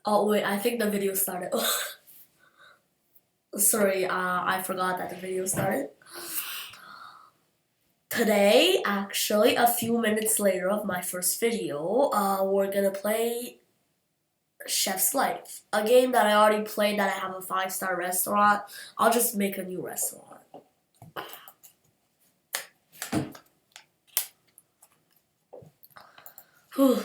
Oh wait, I think the video started. Sorry, I forgot that the video started. Today, actually, a few minutes later of my first video, we're gonna play Chef's Life, a game that I already played that I have a 5-star restaurant. I'll just make a new restaurant. Whew.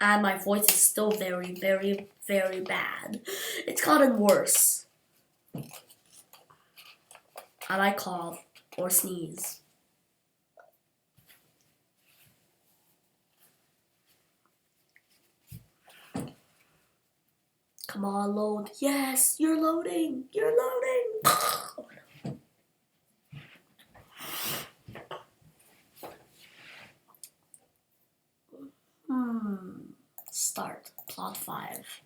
And my voice is still very, very, very bad. It's gotten worse. And I cough or sneeze. Come on, load. Yes, you're loading. You're loading. Start. Plot 5.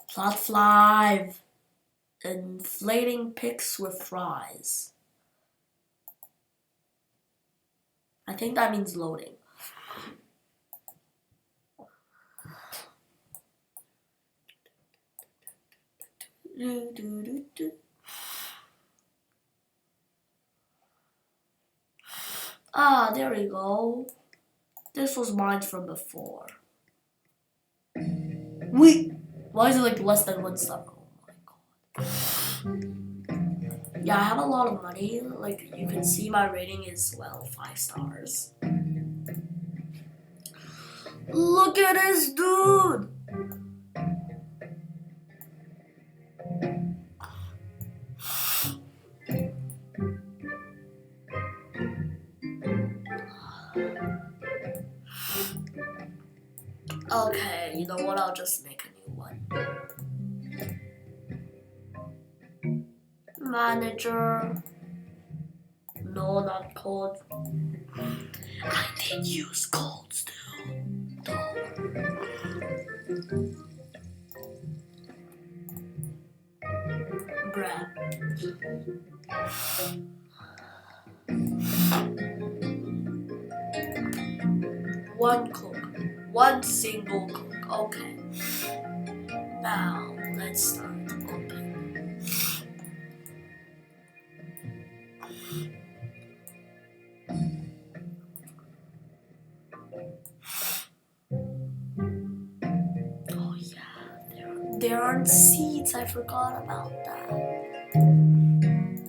Plot 5. Inflating pics with fries. I think that means loading. Ah, there we go. This was mine from before. Wait, why is it like less than 1 star? Oh my god. Yeah, I have a lot of money. Like you can see, my rating is, well, 5 stars. Look at this dude. Okay, you know what? I'll just make a new one. Manager. No, not code. I did use codes too. Bruh. One cook. One single cook. Okay. Now, let's start open. Oh yeah, there aren't seeds. I forgot about that.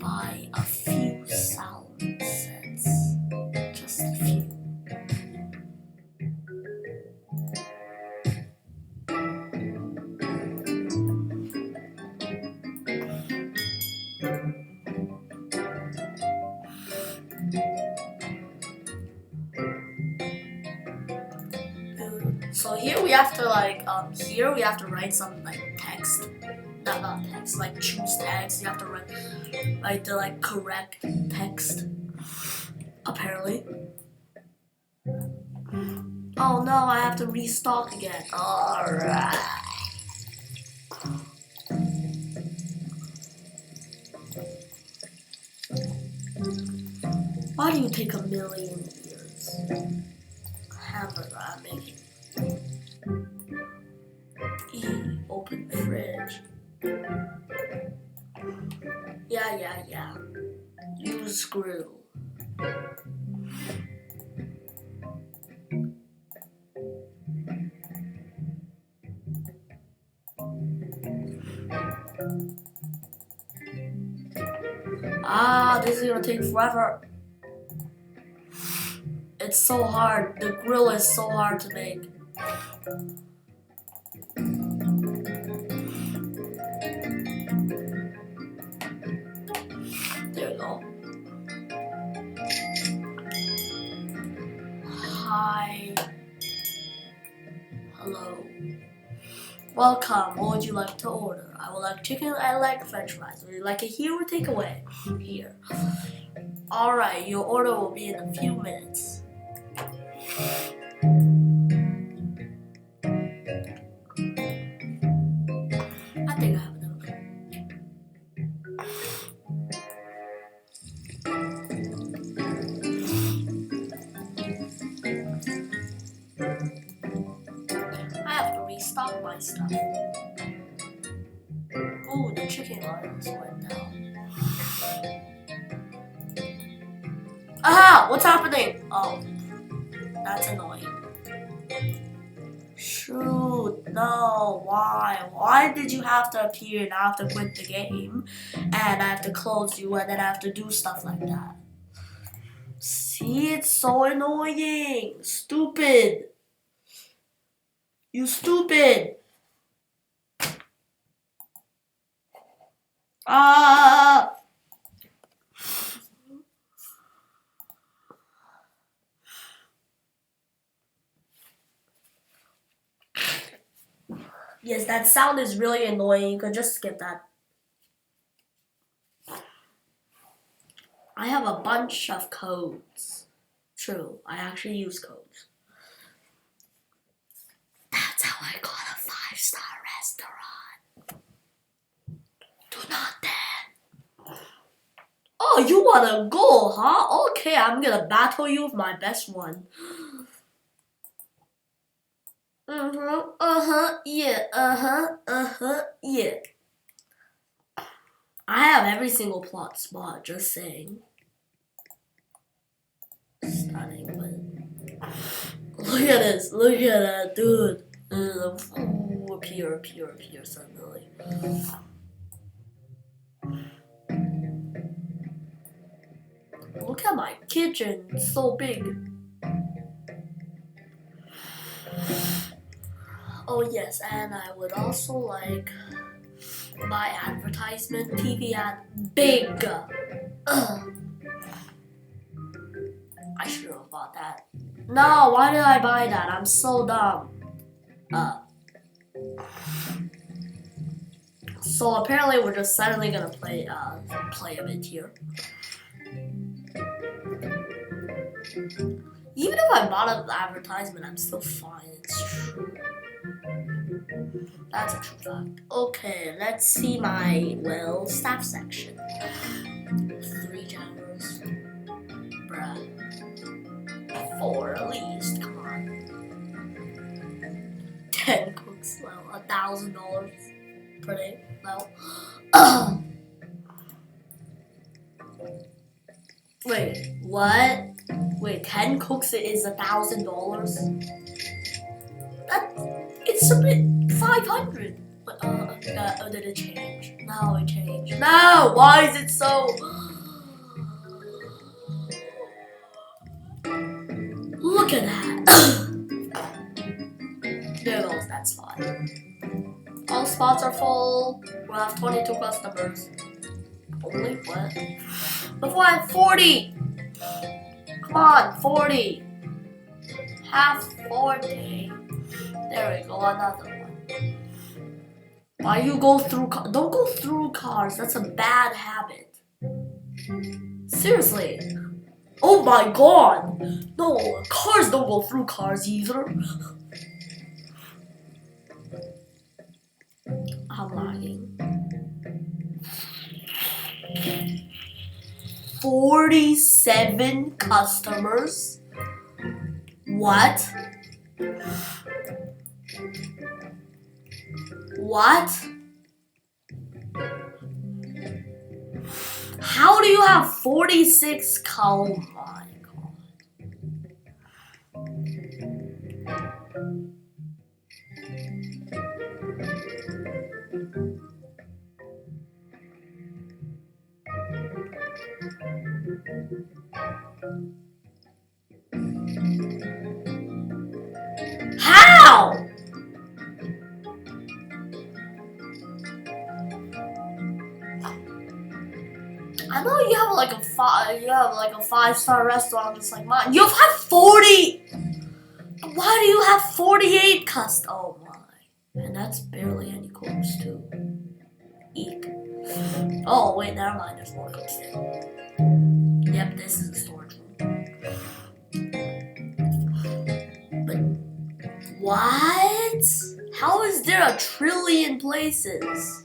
Buy a few salad sets. Just a few. So here we have to here we have to write some text. Not text, choose text. You have to write the correct text. Apparently. Oh no, I have to restock again. Alright. Why do you take a million years? Hamburger I'm making. Open fridge. Yeah. Use grill. Ah, this is gonna take forever. It's so hard. The grill is so hard to make. There you go. Hi. Hello. Welcome. What would you like to order? I would like chicken. I like french fries. Would you like it here or takeaway? Here. Alright, your order will be in a few minutes. I think I have enough. stop my stuff. Ooh, the chicken wings went down. Ah! What's happening? Oh, that's annoying. Shoot, no, why? Why did you have to appear and I have to quit the game? And I have to close you and then I have to do stuff like that. See, it's so annoying. Stupid. You stupid. Ah. Yes, that sound is really annoying. You could just skip that. I have a bunch of codes. True, I actually use codes. That's how I got a 5-star restaurant. Do not dare. Oh, you wanna go, huh? Okay, I'm gonna battle you with my best one. Yeah. I have every single plot spot, just saying. Stunning, but look at this, look at that, dude. Ooh, appear suddenly. Look at my kitchen, it's so big. Oh yes, and I would also like my advertisement TV ad big. I should have bought that. No, why did I buy that? I'm so dumb. So apparently we're just suddenly gonna play a bit here. Even if I bought an advertisement, I'm still fine. It's true. That's a true fact. Okay, let's see my, well, staff section. 3 generals. Bruh. 4 at least, come on. 10 cooks, well, $1,000 per day, well. Wait, what? Wait, 10 cooks is $1,000? It's a bit 500. But did it change? No, it changed. No, why is it so? Look at that. There goes that spot. All spots are full. We'll have 22 customers. Only what? Before I have 40. Come on, 40. Half 40. There we go, another one. Why you go through cars? Don't go through cars. That's a bad habit. Seriously. Oh my god. No, cars don't go through cars either. I'm lagging. 47 customers? What? What? How do you have 46? Oh my god. How? I know you have like a 5-star restaurant just like mine. You've had 40. Why do you have 48 custom? Oh my. And that's barely any cooks too. Eek. Oh wait, never mind. There's more cooks there. Yep, this is the storage room. But what? How is there a trillion places?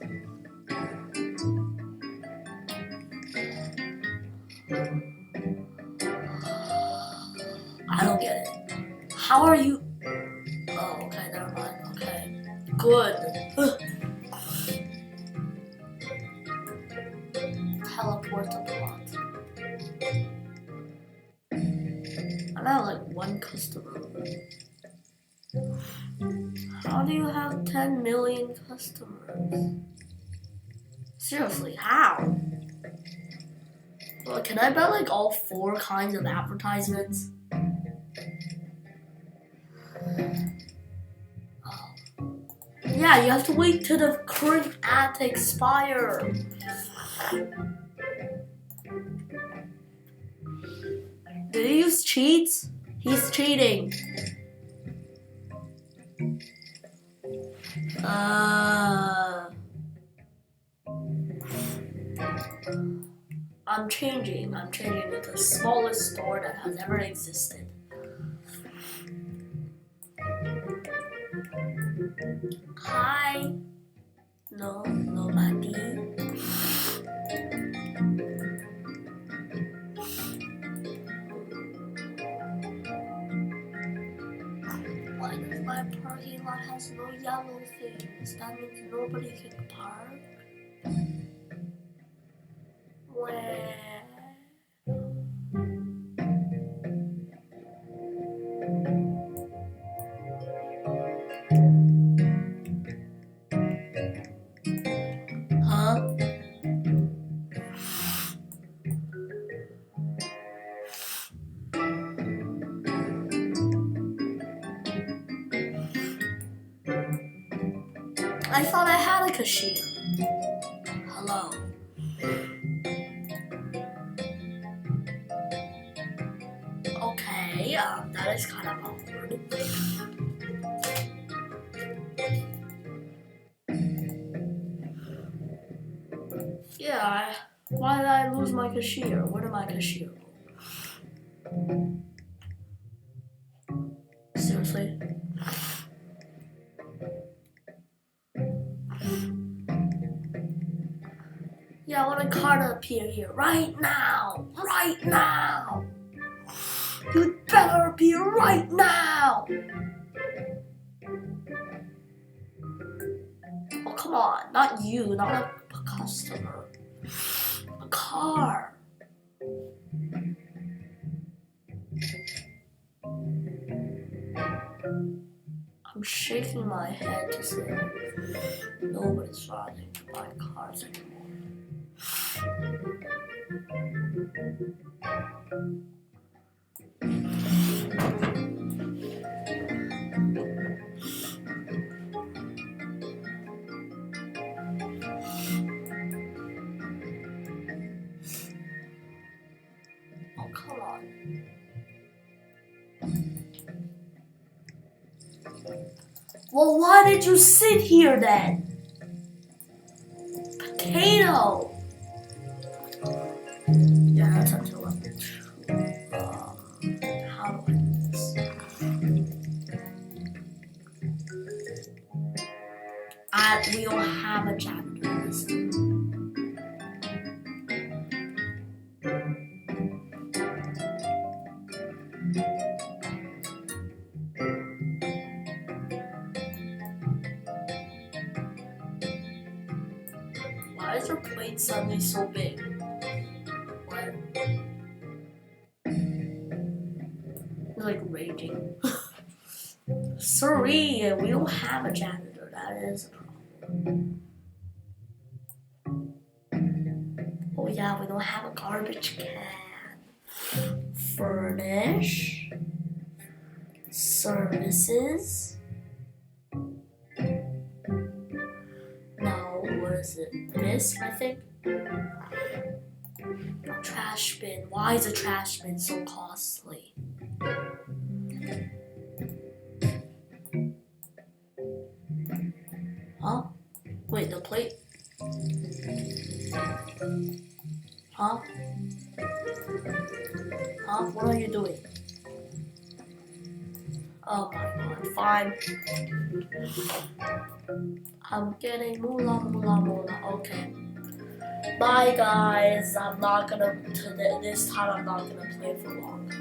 I don't get it. How are you? Oh, okay, never mind. Okay. good. Teleport a plot. I have like one customer. How do you have 10 million customers? Seriously, how? Well, can I buy like all 4 kinds of advertisements? Yeah, you have to wait till the current ad to expire. Did he use cheats? He's cheating. I'm changing it to the smallest store that has ever existed. Hi. No, nobody. Why does my parking lot has no yellow things? That means nobody can park. Where? Huh? I thought I had a cashier. Hello. Okay, that is kind of awkward. Yeah, why did I lose my cashier? Where did my cashier go? Seriously? Yeah, I want a car to appear here right now! Right now! You better appear right now! Oh, come on. Not you, not a customer. A car. I'm shaking my head to say nobody's trying to buy cars anymore. Oh, come on. Well, why did you sit here then? Potato! Yeah, that's until level 2. How do I do this? We don't have a janitor this time. Why is your plate suddenly so big? What? You're like raging. Sorry, we don't have a janitor. That is a problem. Oh yeah, we don't have a garbage can. Furnish. Services. No, what is it? This, I think. Trash bin. Why is a trash bin so costly? Huh? Wait, the plate? Huh? Huh? What are you doing? Oh my god, fine. I'm getting moolah. Okay. Bye guys. I'm not gonna, this time I'm not gonna play for long.